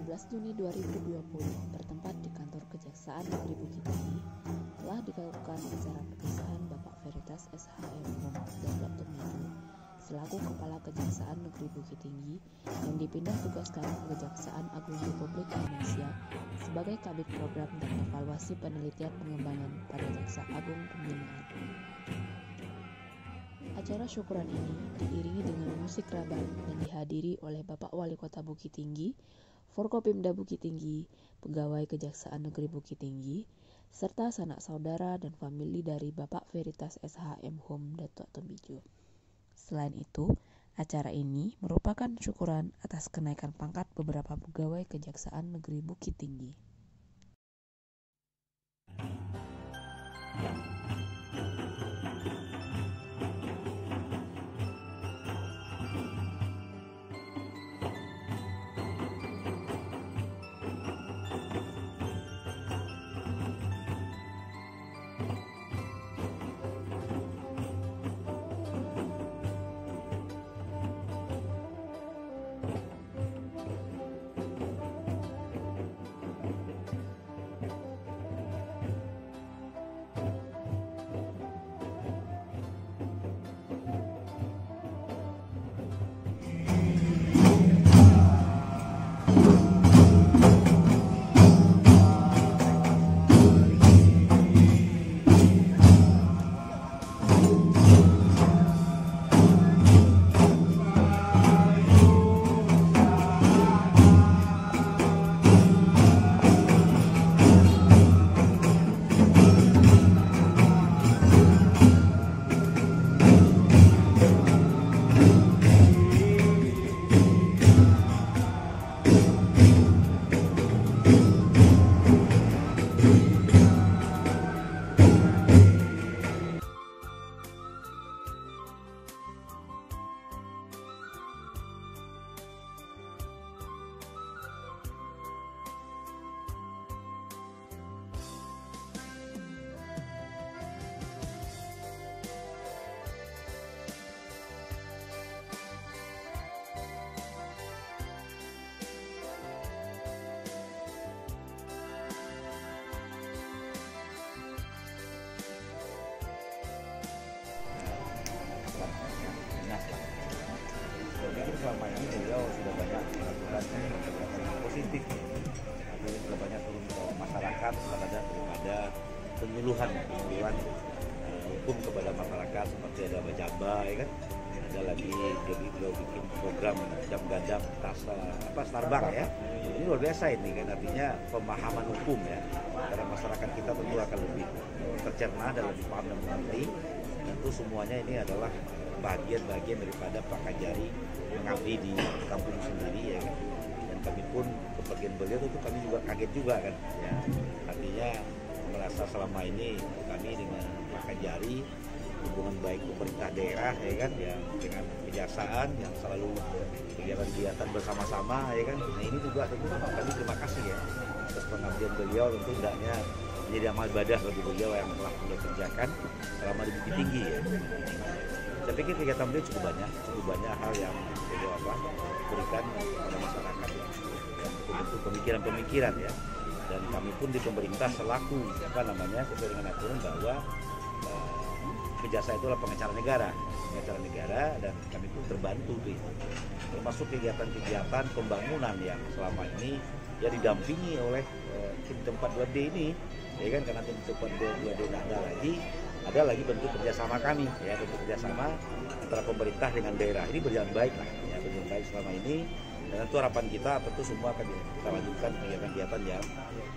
12 Juni 2020 bertempat di kantor Kejaksaan Negeri Bukit Tinggi telah dilakukan acara perpisahan Bapak Veritas SHM Dablak Tumidu selaku Kepala Kejaksaan Negeri Bukit Tinggi yang dipindah tugaskan ke Kejaksaan Agung Republik Indonesia sebagai Kabid Program dan Evaluasi Penelitian Pengembangan pada Jaksa Agung Pembinaan. Acara syukuran ini diiringi dengan musik raban dan dihadiri oleh Bapak Wali Kota Bukit Tinggi, Forkopimda Bukit Tinggi, pegawai Kejaksaan Negeri Bukit Tinggi, serta sanak saudara dan famili dari Bapak Veritas SHM Home Datuk Tumidu. Selain itu, acara ini merupakan syukuran atas kenaikan pangkat beberapa pegawai Kejaksaan Negeri Bukit Tinggi. Selama ini beliau sudah banyak melakukan kegiatan yang positif, jadi sudah banyak turun ke masyarakat, belum ada penyuluhan hukum kepada masyarakat seperti ada bajaba, ya kan? Ada lagi jadi beliau bikin program jam gadam Starbang ya. Ini luar biasa ini kan, artinya pemahaman hukum ya karena masyarakat kita tentu akan lebih tercerna dan lebih paham dan mengerti. Tentu semuanya ini adalah bagian-bagian daripada Pak Kajari mengabdi di kampung sendiri ya kan. Dan kami pun kebagian beliau itu kami juga kaget juga kan ya. Artinya merasa selama ini kami dengan Pak Kajari hubungan baik pemerintah daerah ya kan ya, dengan kejaksaan yang selalu kegiatan-kegiatan bersama-sama ya kan. Nah ini juga tentu kami terima kasih ya atas pengabdian beliau, tentu hendaknya menjadi amal ibadah bagi beliau yang telah beliau kerjakan selama di Bukit Tinggi ya. Saya pikir kegiatan beliau cukup banyak hal yang beliau berikan kepada masyarakat yang betul-betul pemikiran-pemikiran ya. Dan kami pun di pemerintah selaku sesuai dengan aturan bahwa kejaksaan itu adalah pengacara negara dan kami pun terbantu itu. Termasuk kegiatan-kegiatan pembangunan yang selama ini ya didampingi oleh tim tempat 2D ini ya kan, karena tim tempat 2D ada lagi bentuk kerjasama kami ya, bentuk kerjasama antara pemerintah dengan daerah. Ini berjalan baik lah ya, berjalan baik selama ini, dan tentu harapan kita tentu semua akan kita lanjutkan kegiatan-kegiatan yang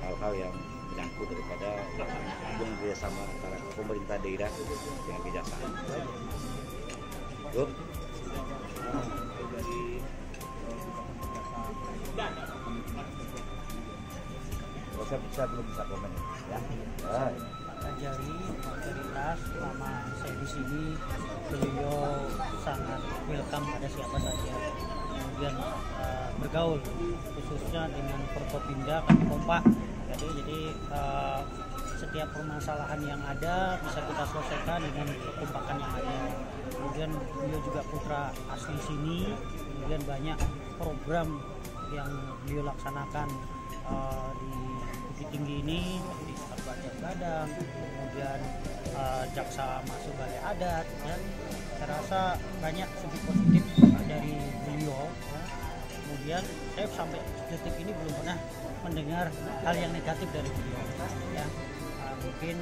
hal-hal yang menyangkut daripada hubungan kerjasama antara pemerintah daerah dengan kejaksaan. Saya belum bisa komen ya. Kajari Veritas selama saya di sini beliau sangat welcome pada siapa saja, kemudian bergaul khususnya dengan Forkopimda kami kompak, jadi setiap permasalahan yang ada bisa kita selesaikan dengan kekompakan yang ada. Kemudian beliau juga putra asli sini, kemudian banyak program yang beliau laksanakan di Bukit Tinggi ini, seperti Sahabat Gadang, kemudian jaksa masuk balai adat, ya. Saya rasa banyak segi positif dari beliau, ya. Kemudian saya sampai detik ini belum pernah mendengar hal yang negatif dari beliau, ya. Mungkin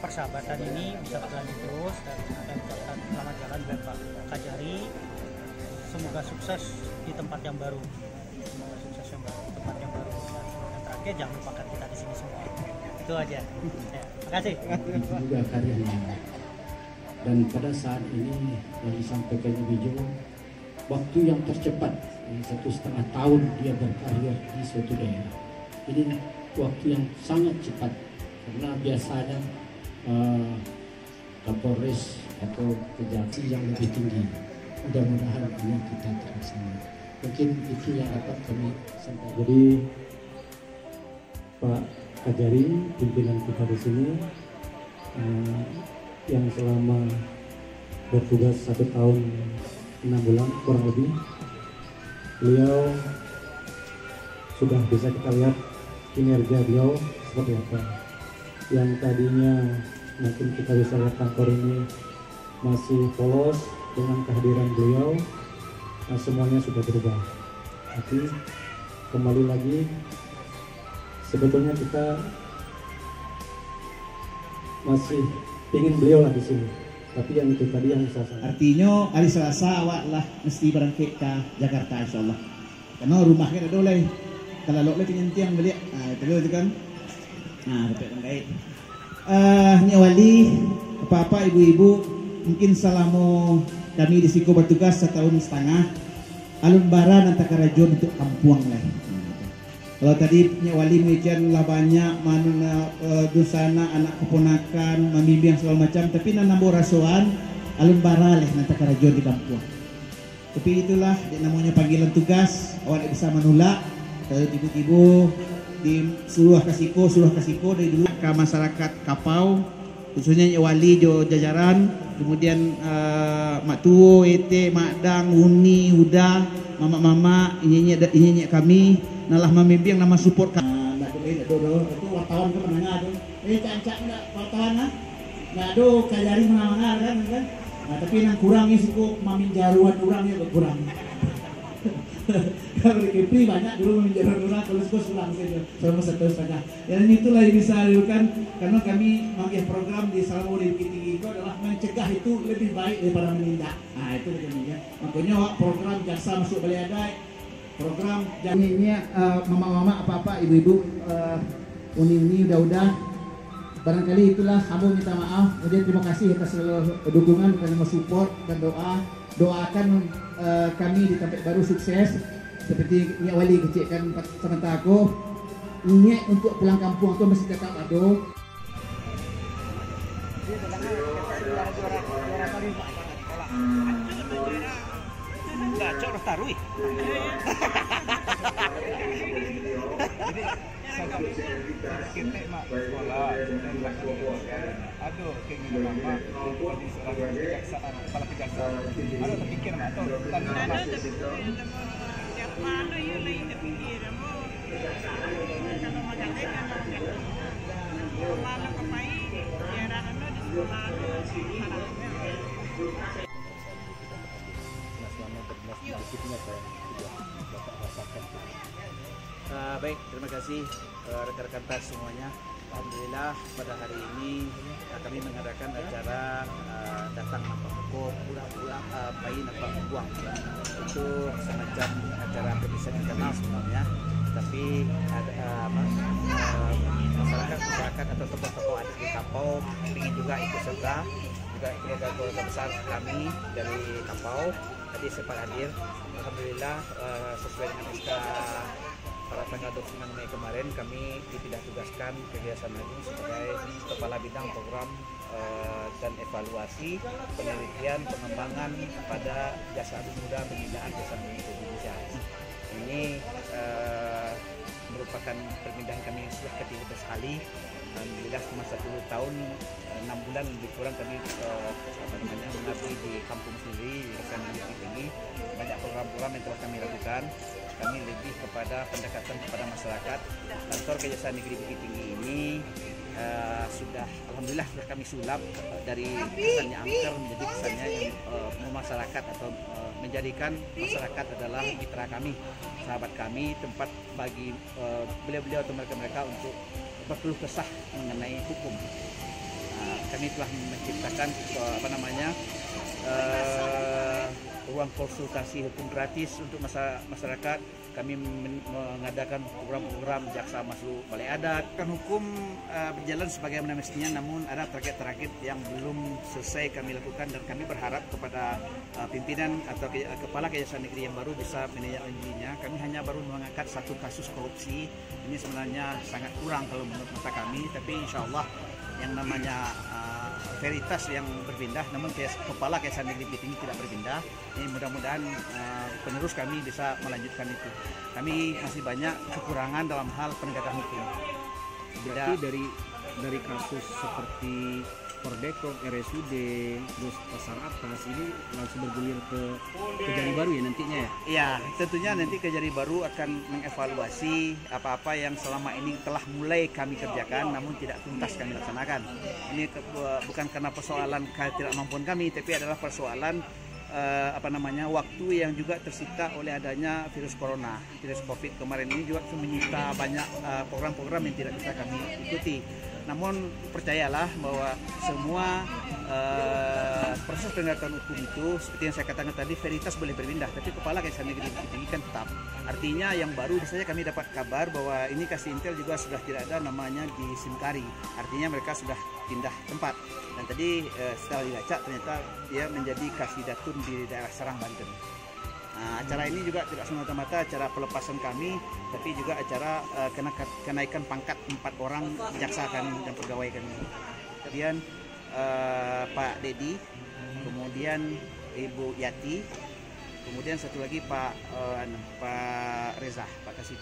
persahabatan ini bisa berlanjut terus, dan saya ucapkan selamat jalan buat Pak Kajari. Semoga sukses di tempat yang baru. Semoga sukses di tempat yang baru. Dan yang terakhir, jangan lupakan kita di sini semua. Itu aja. Ya, terima kasih. Juga karyanya. Dan pada saat ini yang disampaikan Ibu Jo, waktu yang tercepat 1,5 tahun dia berkarya di suatu daerah. Ini waktu yang sangat cepat, karena biasanya Kapolres atau Kejati yang lebih tinggi. Mudah-mudahan ini kita terlaksana. Mungkin itu yang dapat kami sampaikan. Jadi Pak Kajari, pimpinan kita di sini yang selama bertugas 1 tahun 6 bulan kurang lebih, beliau sudah bisa kita lihat kinerja beliau seperti apa. Yang tadinya mungkin kita bisa lihat kantor ini masih polos, dengan kehadiran beliau semuanya sudah berubah. Tapi kembali lagi, sebetulnya kita masih ingin beliau lah di sini. Tapi yang itu tadi yang saya sampaikan. Artinya hari Selasa awak lah mesti berangkat ke Jakarta insyaallah. Karena rumahnya ada oleh kalau lo le penyentiang beli. Itu kan. Betul kan baik. Nyi Wali, Bapak Ibu-ibu, mungkin selama kami di Siko bertugas 1,5 tahun, alun bara nanti karajon untuk kampuang lah. Kalau tadi Nyi Wali mengikan lah banyak mana dosana anak keponakan, membimbing segala macam, tapi nambah rasuan alun bara lah nanti karajon di kampung. Tapi itulah namanya panggilan tugas, awak bisa menolak. Kalau tiba-tiba di seluruh kasiko dari dulu ke masyarakat Kapau, khususnya Nyi Wali jo jajaran, kemudian Mak Tuo, Ete, Mak Dang, Uni, Huda, mama-mama, ini kami nalah membimbing nama support kami. Itu wartawan ke menengah tu. Cancak enggak wartawan ah? Enggak ada Kajari menengah kan. Nah, tapi yang kurangnya suku mamin jaruan kurangnya berkurang. Kalau di Kepri banyak dulu mamin jaruan kurang, kalau suku sulang saja selama 1,5 tahun. Dan itulah yang bisa dilakukan karena kami mengambil program di Salmo di Bukit Tinggi itu adalah mencegah itu lebih baik daripada menindak. Nah itu namanya. Makanya program jaksa masuk balai adat, program ini mama-mama apa-apa ibu-ibu uni udah barangkali itulah hamba minta maaf. Kemudian terima kasih atas seluruh dukungan dan support dan doakan kami di tempat baru sukses seperti Nyi Wali kecilkan sementara aku niat untuk pulang kampung aku masih tetap ada. Gacor tarui. Kita mak sekolah, aduh keinginan mama jadi seorang kejaksaan, kepala kejaksaan. Ada terpikir mak atau tanya mak. Mana you lain terpikir mo? Kalau maganda mana kapai, daerah ano di sekolah Baik, terima kasih rekan-rekan pers semuanya. Alhamdulillah pada hari ini kami mengadakan acara datang nampak hukum pulang bayi nampak buang. Itu semacam acara yang bisa dikenal sebenarnya, tapi ada masyarakat atau tokoh-tokoh adat di Kapau ingin juga ikut serta, juga keluarga besar kami dari Kapau tadi sempat hadir. Alhamdulillah sesuai dengan SK pada tanggal 29 Mei kemarin kami dipindah tugaskan ke Yayasan Agung sebagai Kepala Bidang Program dan Evaluasi Penelitian Pengembangan pada Jasa Agung Muda Pembinaan Jasa Agung Indonesia. Ini merupakan perpindahan kami yang sudah ketiga sekali. Alhamdulillah selama 1 tahun 6 bulan lebih kurang kami mengabdi di kampung sendiri rekan Bukit Tinggi. Banyak program-program yang telah kami lakukan, kami lebih kepada pendekatan kepada masyarakat. Kantor Kejaksaan Negeri Bukit Tinggi ini sudah alhamdulillah sudah kami sulap dari kesannya angker menjadi kesannya yang masyarakat atau menjadikan masyarakat adalah mitra kami, sahabat kami, tempat bagi beliau-beliau atau mereka-mereka untuk berkeluh kesah mengenai hukum. Kami telah menciptakan ruang konsultasi hukum gratis untuk masyarakat. Kami mengadakan program-program jaksa masuk balai adat. Kan hukum berjalan sebagaimana mestinya, namun ada target-target yang belum selesai kami lakukan, dan kami berharap kepada pimpinan atau kepala Kejaksaan Negeri yang baru bisa menindaklanjutinya. Kami hanya baru mengangkat satu kasus korupsi. Ini sebenarnya sangat kurang kalau menurut mata kami, tapi insya Allah yang namanya veritas yang berpindah, namun kepala Kejaksaan Negeri Bukit Tinggi tidak berpindah. Ini mudah-mudahan penerus kami bisa melanjutkan itu. Kami masih banyak kekurangan dalam hal penegakan hukum. Berarti dari kasus seperti Pordekop, RSUD, terus Pasar Atas ini langsung bergulir ke Kejari Baru ya nantinya ya? Iya, tentunya nanti Kejari Baru akan mengevaluasi apa-apa yang selama ini telah mulai kami kerjakan namun tidak tuntas kami laksanakan. Ini bukan karena persoalan ketidakmampuan kami, tapi adalah persoalan waktu yang juga tersita oleh adanya virus corona, virus COVID kemarin ini juga menyita banyak program-program yang tidak bisa kami ikuti. Namun percayalah bahwa semua proses penegakan hukum itu seperti yang saya katakan tadi, veritas boleh berpindah, tapi kepala Kejaksaan Negeri Bukit Tinggi kan tetap. Artinya yang baru saja kami dapat kabar bahwa ini Kasih Intel juga sudah tidak ada namanya di Simkari. Artinya mereka sudah pindah tempat. Dan tadi setelah dilacak ternyata dia menjadi Kasih Datun di daerah Serang, Banten. Nah, acara ini juga tidak semata-mata acara pelepasan kami, tapi juga acara kenaikan pangkat 4 orang jaksa kami dan pegawai kami. Kemudian Pak Dedi, kemudian Ibu Yati, kemudian satu lagi Pak Reza, Pak Kasih.